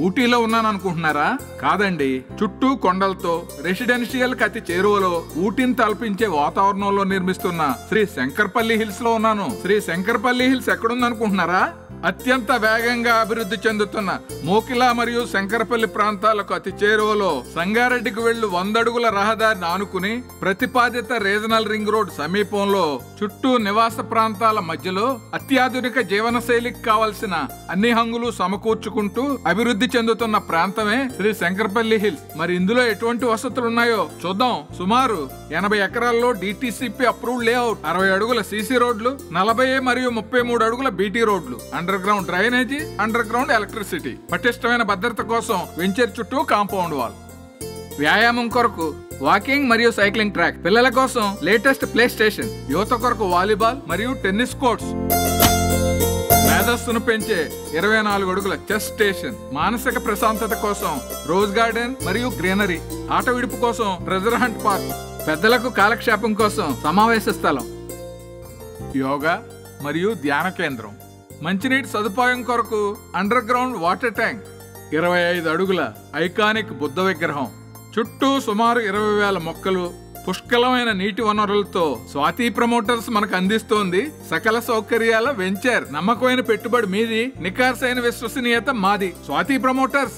ఊటీలో ఉన్నాను అనుకుంటున్నారా? కాదండి, చుట్టూ కొండలతో రెసిడెన్షియల్ కి అతి చేరువలో ఊటీని తలపించే వాతావరణంలో నిర్మిస్తున్న శ్రీ శంకర్పల్లి హిల్స్ లో ఉన్నాను. శ్రీ శంకర్పల్లి హిల్స్ ఎక్కడుందనుకుంటున్నారా? అత్యంత వేగంగా అభివృద్ధి చెందుతున్న మోకిలా మరియు శంకరపల్లి ప్రాంతాలకు అతి చేరువలో సంగారెడ్డికి వెళ్ళు 100 అడుగుల రహదారిని ఆనుకుని ప్రతిపాదిత రీజనల్ రింగ్ రోడ్ సమీపంలో చుట్టూ నివాస ప్రాంతాల మధ్యలో అత్యాధునిక జీవన శైలికి కావలసిన అన్ని హంగులు సమకూర్చుకుంటూ అభివృద్ధి చెందుతున్న ప్రాంతమే శ్రీ శంకరపల్లి హిల్స్. మరి ఇందులో ఎటువంటి వసతులు ఉన్నాయో చూద్దాం. సుమారు 80 ఎకరాల్లో డిటిసిపి అప్రూవ్డ్ లేఅవుట్, 60 అడుగుల సిసి రోడ్లు, 40 మరియు 33 అడుగుల బీటీ రోడ్లు, under ground drainage, under ground electricity, పటిష్టమైన భద్రత కోసం వెంచర్ చుట్టూ కాంపౌండ్ వాల్, వ్యాయామం కొరకు వాకింగ్ మరియు సైక్లింగ్ ట్రాక్, పిల్లల కోసం లేటెస్ట్ ప్లే స్టేషన్, యువత కొరకు వాలీబాల్ మరియు టెన్నిస్ కోర్ట్స్, మేధస్సును పెంచే 24 అడుగుల చెస్ స్టేషన్, మానసిక ప్రశాంతత కోసం రోజ్ గార్డెన్ మరియు గ్రీనరీ, ఆట విడుపు కోసం ట్రెజర్ హంట్ పార్క్, పెద్దలకు కాలక్షేపం కోసం సమావేశ స్థలం, యోగా మరియు ధ్యాన కేంద్రం, మంచినీటి సదుపాయం కొరకు అండర్ గ్రౌండ్ వాటర్ ట్యాంక్, 25 అడుగుల ఐకానిక్ బుద్ధ విగ్రహం, చుట్టూ సుమారు 20,000 మొక్కలు, పుష్కలమైన నీటి వనరులతో స్వాతి ప్రమోటర్స్ మనకు అందిస్తోంది సకల సౌకర్యాల వెంచర్. నమ్మకమైన పెట్టుబడి మీది, నికార్సైన విశ్వసనీయత మాది. స్వాతి ప్రమోటర్స్.